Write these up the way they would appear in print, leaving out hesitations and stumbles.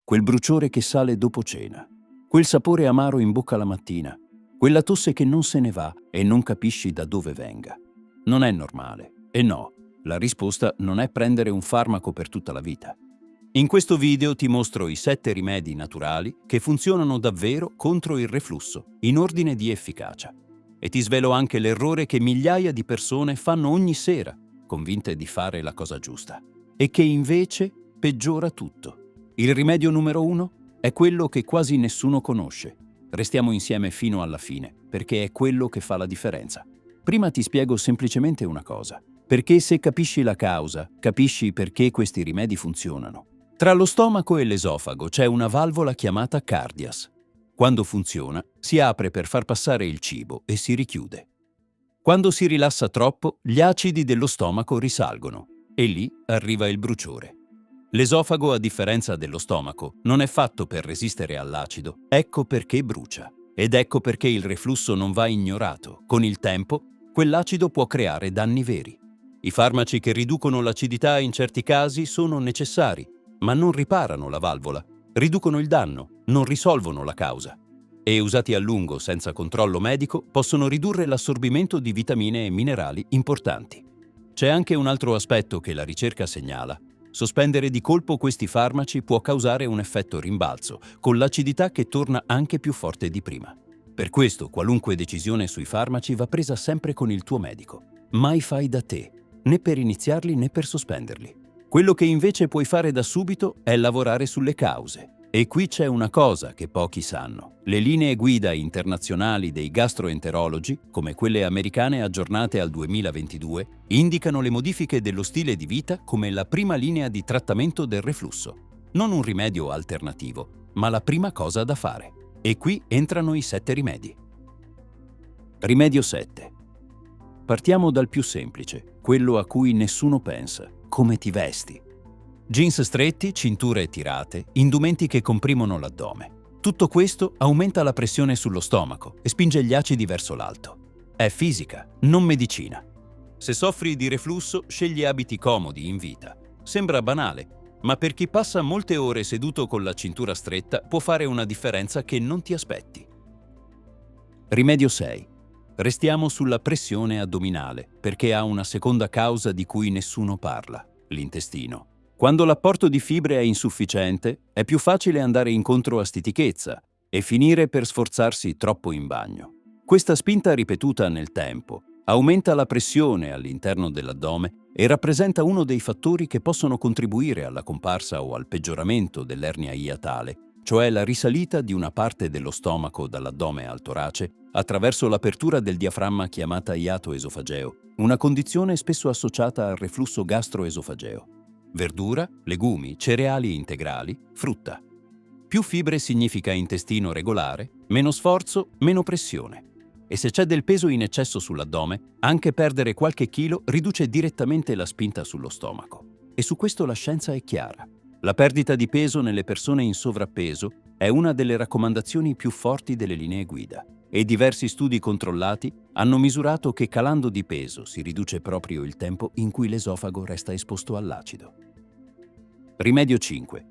quel bruciore che sale dopo cena, quel sapore amaro in bocca la mattina, quella tosse che non se ne va e non capisci da dove venga. Non è normale. E no, la risposta non è prendere un farmaco per tutta la vita. In questo video ti mostro i 7 rimedi naturali che funzionano davvero contro il reflusso, in ordine di efficacia. E ti svelo anche l'errore che migliaia di persone fanno ogni sera, convinte di fare la cosa giusta, e che invece peggiora tutto. Il rimedio numero 1 è quello che quasi nessuno conosce. Restiamo insieme fino alla fine, perché è quello che fa la differenza. Prima ti spiego semplicemente una cosa, perché se capisci la causa, capisci perché questi rimedi funzionano. Tra lo stomaco e l'esofago c'è una valvola chiamata cardias. Quando funziona, si apre per far passare il cibo e si richiude. Quando si rilassa troppo, gli acidi dello stomaco risalgono e lì arriva il bruciore. L'esofago, a differenza dello stomaco, non è fatto per resistere all'acido, ecco perché brucia. Ed ecco perché il reflusso non va ignorato. Con il tempo, quell'acido può creare danni veri. I farmaci che riducono l'acidità in certi casi sono necessari, ma non riparano la valvola, riducono il danno, non risolvono la causa. E usati a lungo senza controllo medico possono ridurre l'assorbimento di vitamine e minerali importanti. C'è anche un altro aspetto che la ricerca segnala. Sospendere di colpo questi farmaci può causare un effetto rimbalzo, con l'acidità che torna anche più forte di prima. Per questo, qualunque decisione sui farmaci va presa sempre con il tuo medico. Mai fai da te, né per iniziarli né per sospenderli. Quello che invece puoi fare da subito è lavorare sulle cause. E qui c'è una cosa che pochi sanno. Le linee guida internazionali dei gastroenterologi, come quelle americane aggiornate al 2022, indicano le modifiche dello stile di vita come la prima linea di trattamento del reflusso. Non un rimedio alternativo, ma la prima cosa da fare. E qui entrano i 7 rimedi. Rimedio 7. Partiamo dal più semplice, quello a cui nessuno pensa: come ti vesti. Jeans stretti, cinture tirate, indumenti che comprimono l'addome. Tutto questo aumenta la pressione sullo stomaco e spinge gli acidi verso l'alto. È fisica, non medicina. Se soffri di reflusso, scegli abiti comodi in vita. Sembra banale, ma per chi passa molte ore seduto con la cintura stretta può fare una differenza che non ti aspetti. Rimedio 6. Restiamo sulla pressione addominale, perché ha una seconda causa di cui nessuno parla: l'intestino. Quando l'apporto di fibre è insufficiente, è più facile andare incontro a stitichezza e finire per sforzarsi troppo in bagno. Questa spinta ripetuta nel tempo aumenta la pressione all'interno dell'addome e rappresenta uno dei fattori che possono contribuire alla comparsa o al peggioramento dell'ernia iatale, cioè la risalita di una parte dello stomaco dall'addome al torace attraverso l'apertura del diaframma chiamata iato esofageo, una condizione spesso associata al reflusso gastroesofageo. Verdura, legumi, cereali integrali, frutta. Più fibre significa intestino regolare, meno sforzo, meno pressione. E se c'è del peso in eccesso sull'addome, anche perdere qualche chilo riduce direttamente la spinta sullo stomaco. E su questo la scienza è chiara. La perdita di peso nelle persone in sovrappeso è una delle raccomandazioni più forti delle linee guida. E diversi studi controllati hanno misurato che calando di peso si riduce proprio il tempo in cui l'esofago resta esposto all'acido. Rimedio 5.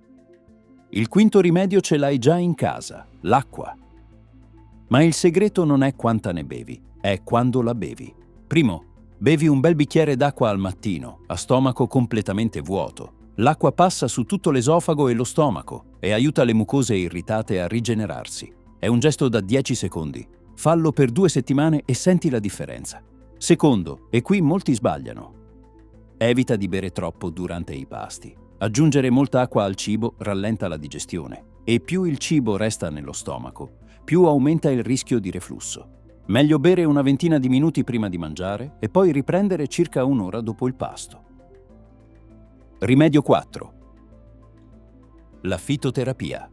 Il quinto rimedio ce l'hai già in casa: l'acqua. Ma il segreto non è quanta ne bevi, è quando la bevi. Primo, bevi un bel bicchiere d'acqua al mattino, a stomaco completamente vuoto. L'acqua passa su tutto l'esofago e lo stomaco e aiuta le mucose irritate a rigenerarsi. È un gesto da 10 secondi. Fallo per 2 settimane e senti la differenza. Secondo, e qui molti sbagliano: evita di bere troppo durante i pasti. Aggiungere molta acqua al cibo rallenta la digestione e più il cibo resta nello stomaco, più aumenta il rischio di reflusso. Meglio bere una ventina di minuti prima di mangiare e poi riprendere circa un'ora dopo il pasto. Rimedio 4. La fitoterapia.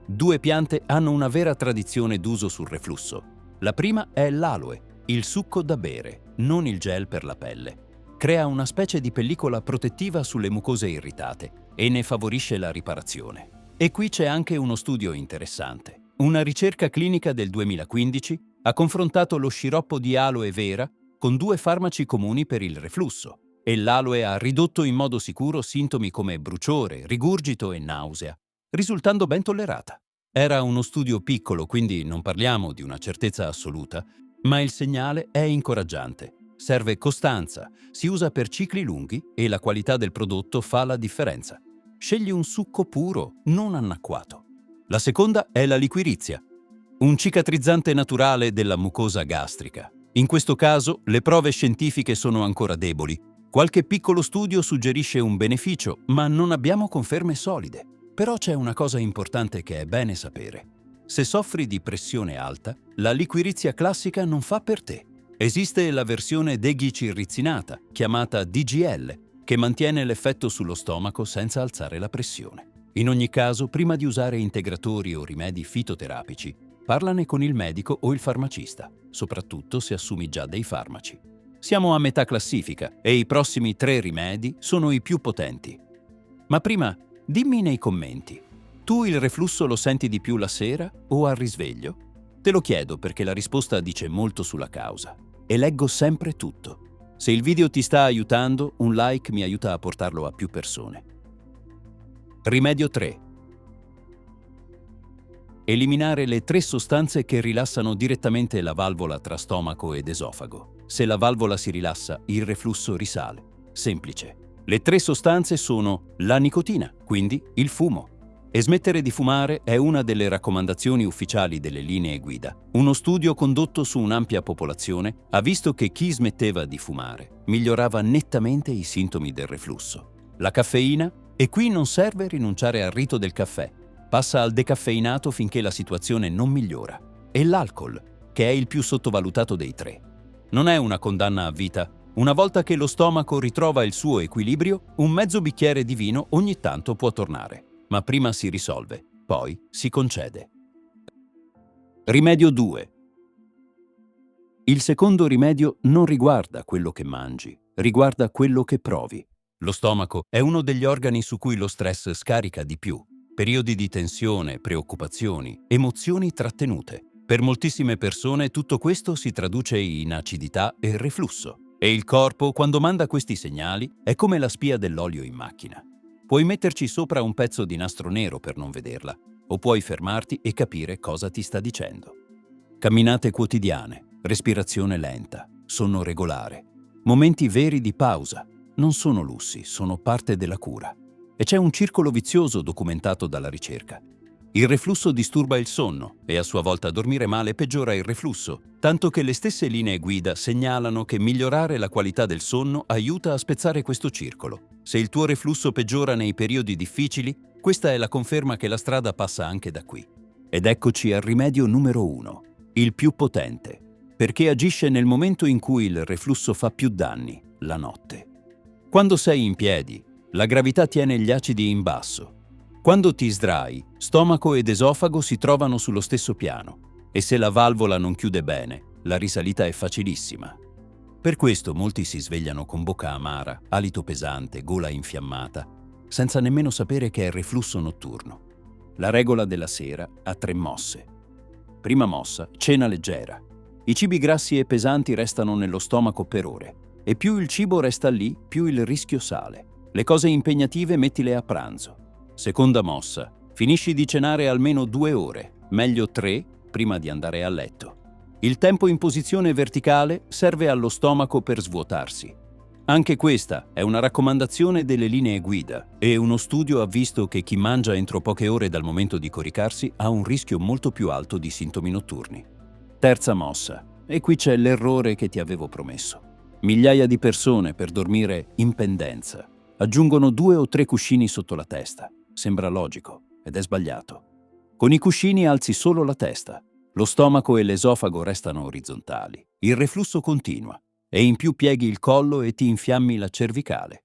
2 piante hanno una vera tradizione d'uso sul reflusso. La prima è l'aloe, il succo da bere, non il gel per la pelle. Crea una specie di pellicola protettiva sulle mucose irritate e ne favorisce la riparazione. E qui c'è anche uno studio interessante. Una ricerca clinica del 2015 ha confrontato lo sciroppo di aloe vera con 2 farmaci comuni per il reflusso e l'aloe ha ridotto in modo sicuro sintomi come bruciore, rigurgito e nausea. risultando ben tollerata. Era uno studio piccolo, quindi non parliamo di una certezza assoluta, ma il segnale è incoraggiante. Serve costanza, si usa per cicli lunghi e la qualità del prodotto fa la differenza. Scegli un succo puro, non annacquato. La seconda è la liquirizia, un cicatrizzante naturale della mucosa gastrica. In questo caso le prove scientifiche sono ancora deboli. Qualche piccolo studio suggerisce un beneficio, ma non abbiamo conferme solide. Però c'è una cosa importante che è bene sapere. Se soffri di pressione alta, la liquirizia classica non fa per te. Esiste la versione deghicirrizinata, chiamata DGL, che mantiene l'effetto sullo stomaco senza alzare la pressione. In ogni caso, prima di usare integratori o rimedi fitoterapici, parlane con il medico o il farmacista, soprattutto se assumi già dei farmaci. Siamo a metà classifica e i prossimi 3 rimedi sono i più potenti. Ma prima, dimmi nei commenti, tu il reflusso lo senti di più la sera o al risveglio? Te lo chiedo perché la risposta dice molto sulla causa e leggo sempre tutto. Se il video ti sta aiutando, un like mi aiuta a portarlo a più persone. Rimedio 3. Eliminare le 3 sostanze che rilassano direttamente la valvola tra stomaco ed esofago. Se la valvola si rilassa, il reflusso risale. Semplice. Le 3 sostanze sono la nicotina, quindi il fumo. E smettere di fumare è una delle raccomandazioni ufficiali delle linee guida. Uno studio condotto su un'ampia popolazione ha visto che chi smetteva di fumare migliorava nettamente i sintomi del reflusso. La caffeina? E qui non serve rinunciare al rito del caffè. Passa al decaffeinato finché la situazione non migliora. E l'alcol, che è il più sottovalutato dei 3. Non è una condanna a vita. Una volta che lo stomaco ritrova il suo equilibrio, un mezzo bicchiere di vino ogni tanto può tornare. Ma prima si risolve, poi si concede. Rimedio 2. Il secondo rimedio non riguarda quello che mangi, riguarda quello che provi. Lo stomaco è uno degli organi su cui lo stress scarica di più. Periodi di tensione, preoccupazioni, emozioni trattenute. Per moltissime persone tutto questo si traduce in acidità e reflusso. E il corpo, quando manda questi segnali, è come la spia dell'olio in macchina. Puoi metterci sopra un pezzo di nastro nero per non vederla, o puoi fermarti e capire cosa ti sta dicendo. Camminate quotidiane, respirazione lenta, sonno regolare, momenti veri di pausa. Non sono lussi, sono parte della cura. E c'è un circolo vizioso documentato dalla ricerca. Il reflusso disturba il sonno e a sua volta dormire male peggiora il reflusso, tanto che le stesse linee guida segnalano che migliorare la qualità del sonno aiuta a spezzare questo circolo. Se il tuo reflusso peggiora nei periodi difficili, questa è la conferma che la strada passa anche da qui. Ed eccoci al rimedio numero 1, il più potente, perché agisce nel momento in cui il reflusso fa più danni, la notte. Quando sei in piedi, la gravità tiene gli acidi in basso. Quando ti sdrai, stomaco ed esofago si trovano sullo stesso piano e se la valvola non chiude bene, la risalita è facilissima. Per questo molti si svegliano con bocca amara, alito pesante, gola infiammata, senza nemmeno sapere che è reflusso notturno. La regola della sera ha 3 mosse. Prima mossa, cena leggera. I cibi grassi e pesanti restano nello stomaco per ore e più il cibo resta lì, più il rischio sale. Le cose impegnative mettile a pranzo. Seconda mossa, finisci di cenare almeno 2 ore, meglio 3, prima di andare a letto. Il tempo in posizione verticale serve allo stomaco per svuotarsi. Anche questa è una raccomandazione delle linee guida e uno studio ha visto che chi mangia entro poche ore dal momento di coricarsi ha un rischio molto più alto di sintomi notturni. Terza mossa, e qui c'è l'errore che ti avevo promesso. Migliaia di persone per dormire in pendenza aggiungono 2 o 3 cuscini sotto la testa. Sembra logico, ed è sbagliato. Con i cuscini alzi solo la testa. Lo stomaco e l'esofago restano orizzontali. Il reflusso continua e in più pieghi il collo e ti infiammi la cervicale.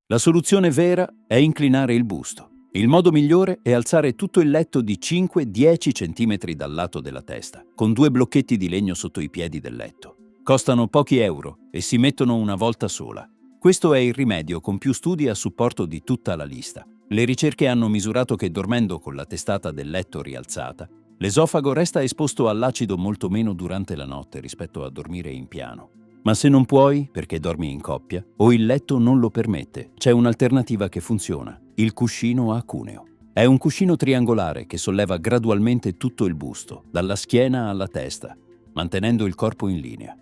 La soluzione vera è inclinare il busto. Il modo migliore è alzare tutto il letto di 5-10 cm dal lato della testa, con 2 blocchetti di legno sotto i piedi del letto. Costano pochi euro e si mettono una volta sola. Questo è il rimedio con più studi a supporto di tutta la lista. Le ricerche hanno misurato che dormendo con la testata del letto rialzata, l'esofago resta esposto all'acido molto meno durante la notte rispetto a dormire in piano. Ma se non puoi, perché dormi in coppia, o il letto non lo permette, c'è un'alternativa che funziona, il cuscino a cuneo. È un cuscino triangolare che solleva gradualmente tutto il busto, dalla schiena alla testa, mantenendo il corpo in linea.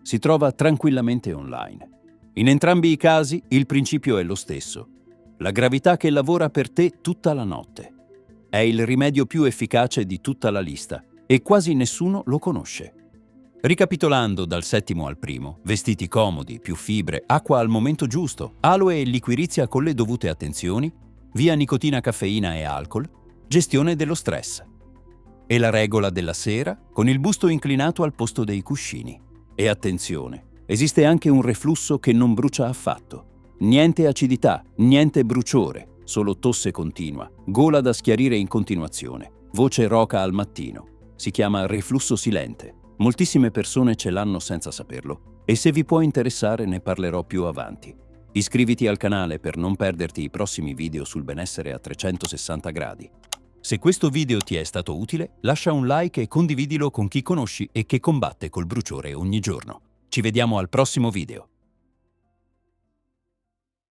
Si trova tranquillamente online. In entrambi i casi il principio è lo stesso. La gravità che lavora per te tutta la notte. È il rimedio più efficace di tutta la lista e quasi nessuno lo conosce. Ricapitolando dal settimo al primo, vestiti comodi, più fibre, acqua al momento giusto, aloe e liquirizia con le dovute attenzioni, via nicotina, caffeina e alcol, gestione dello stress. E la regola della sera con il busto inclinato al posto dei cuscini. E attenzione, esiste anche un reflusso che non brucia affatto. Niente acidità, niente bruciore, solo tosse continua, gola da schiarire in continuazione, voce roca al mattino. Si chiama reflusso silente. Moltissime persone ce l'hanno senza saperlo e se vi può interessare ne parlerò più avanti. Iscriviti al canale per non perderti i prossimi video sul benessere a 360 gradi. Se questo video ti è stato utile, lascia un like e condividilo con chi conosci e che combatte col bruciore ogni giorno. Ci vediamo al prossimo video.